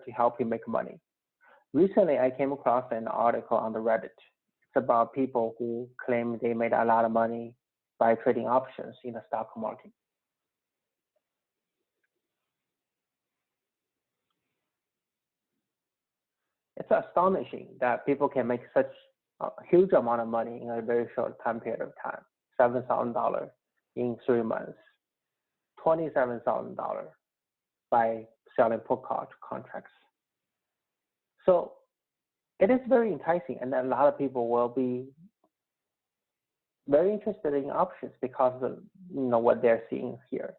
to help you make money. Recently, I came across an article on the Reddit. It's about people who claim they made a lot of money by trading options in the stock market. It's astonishing that people can make such a huge amount of money in a very short time period of time. $7,000 in 3 months, $27,000 by selling put contracts. So it is very enticing, and a lot of people will be very interested in options because of what they're seeing here.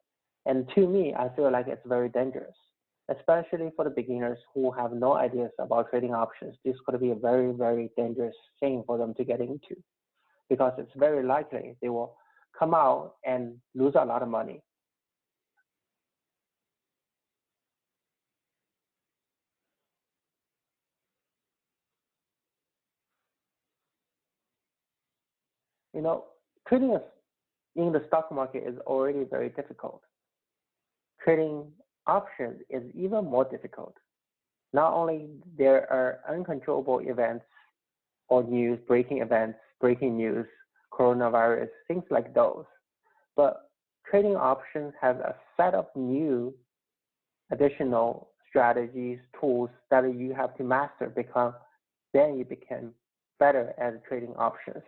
And to me, I feel like it's very dangerous, especially for the beginners who have no ideas about trading options. This could be a very, very dangerous thing for them to get into, because it's very likely they will come out and lose a lot of money. Trading in the stock market is already very difficult. Trading options is even more difficult. Not only there are uncontrollable events or news, breaking events, breaking news, coronavirus, things like those, but trading options has a set of new additional strategies, tools that you have to master, because then you become better at trading options.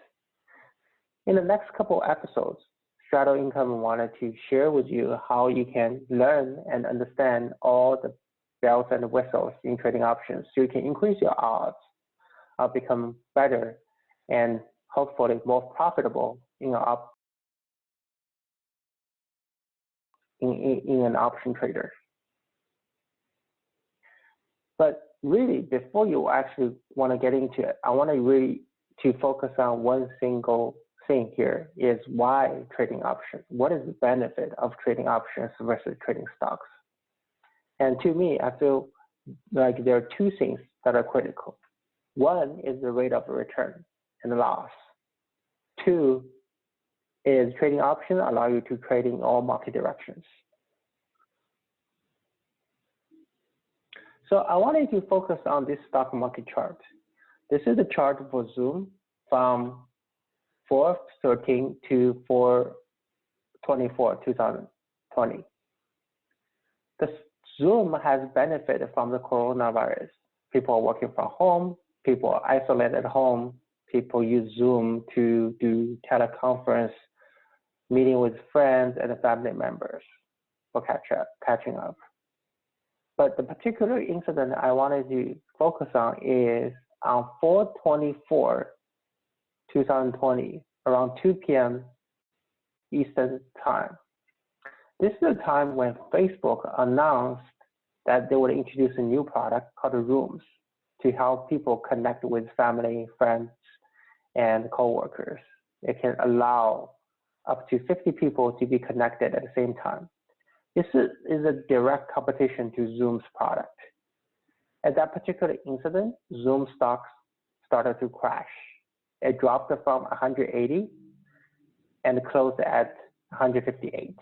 In the next couple episodes, Straddle Income wanted to share with you how you can learn and understand all the bells and whistles in trading options so you can increase your odds of becoming better and hopefully more profitable in an option trader. But really, before you actually want to get into it, I want to really focus on one single thing here, is why trading options. What is the benefit of trading options versus trading stocks? And to me, I feel like there are two things that are critical. One is the rate of return and loss. Two is trading options allow you to trade in all market directions. So I wanted to focus on this stock market chart. This is the chart for Zoom from 4/13 to 4/24/2020. The Zoom has benefited from the coronavirus. People are working from home, people are isolated at home, people use Zoom to do teleconference, meeting with friends and family members for catching up. But the particular incident I wanted to focus on is on 4/24/2020, around 2 p.m. Eastern time. This is the time when Facebook announced that they would introduce a new product called Rooms to help people connect with family, friends, and coworkers. It can allow up to 50 people to be connected at the same time. This is a direct competition to Zoom's product. At that particular incident, Zoom stocks started to crash. It dropped from 180 and closed at 158.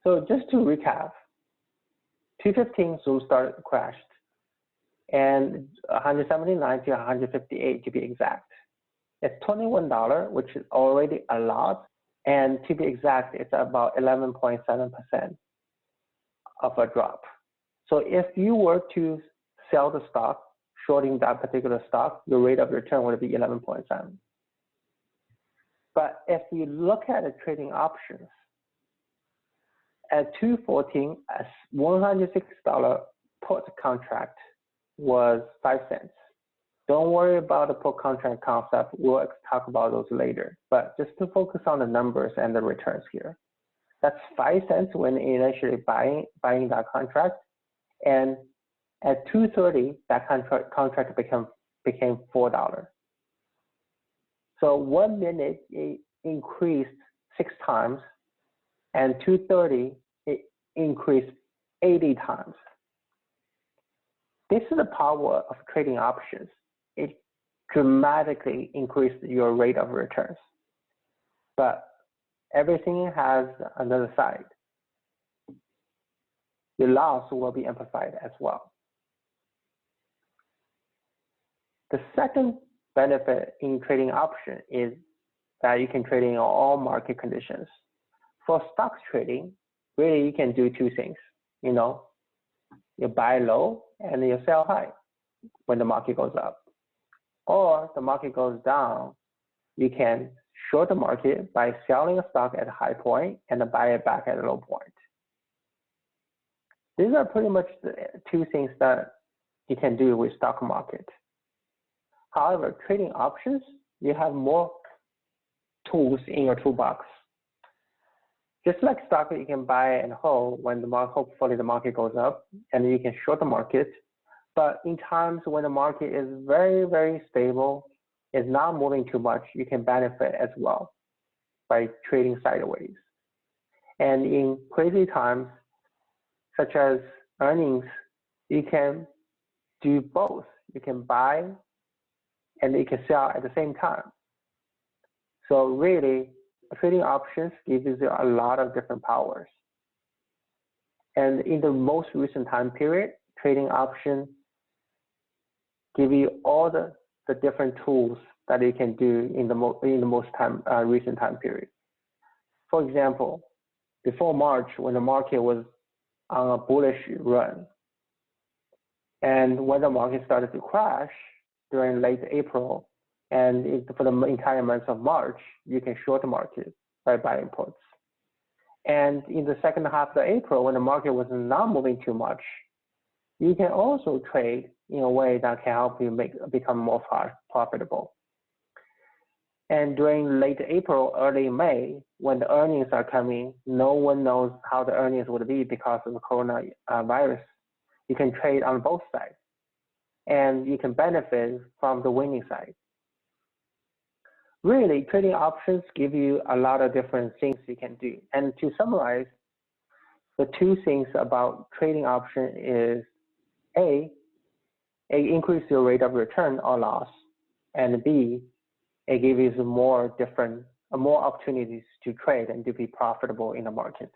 So just to recap, 215 Zoom crashed, and 179 to 158 to be exact. It's $21, which is already a lot, and to be exact, it's about 11.7% of a drop. So if you were to sell the stock, shorting that particular stock, your rate of return would be 11.7. But if you look at the trading options, at 214, a $106 put contract was 5 cents. Don't worry about the put contract concept. We'll talk about those later. But just to focus on the numbers and the returns here. That's 5 cents when initially buying that contract. And at 2:30, that contract became $4. So 1 minute, it increased 6 times, and 2:30, it increased 80 times. This is the power of trading options. It dramatically increased your rate of returns. But everything has another side. your loss will be amplified as well. The second benefit in trading option is that you can trade in all market conditions. For stocks trading, really you can do two things. You buy low and you sell high when the market goes up. Or the market goes down, you can short the market by selling a stock at a high point and then buy it back at a low point. These are pretty much the two things that you can do with stock market. However, trading options, you have more tools in your toolbox. Just like stock, you can buy and hold when hopefully the market goes up, and you can short the market. But in times when the market is very, very stable, is not moving too much, you can benefit as well by trading sideways. And in crazy times, such as earnings, you can do both. You can buy and you can sell at the same time. So really, trading options gives you a lot of different powers. And in the most recent time period, trading options give you all the different tools that you can do in the most recent time period. For example, before March, when the market was on a bullish run, and when the market started to crash during late April, and for the entire month of March, you can short the market by buying puts. And in the second half of April, when the market was not moving too much, you can also trade in a way that can help you become more profitable. And during late April, early May, when the earnings are coming, no one knows how the earnings would be because of the coronavirus. You can trade on both sides, and you can benefit from the winning side. Really, trading options give you a lot of different things you can do. And to summarize, the two things about trading option is A, it increases your rate of return or loss, and B, it gives you more opportunities to trade and to be profitable in the market.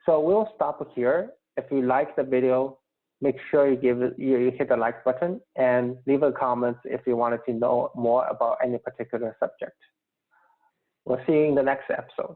So we'll stop here. If you like the video, make sure you hit the like button and leave a comment if you wanted to know more about any particular subject. We'll see you in the next episode.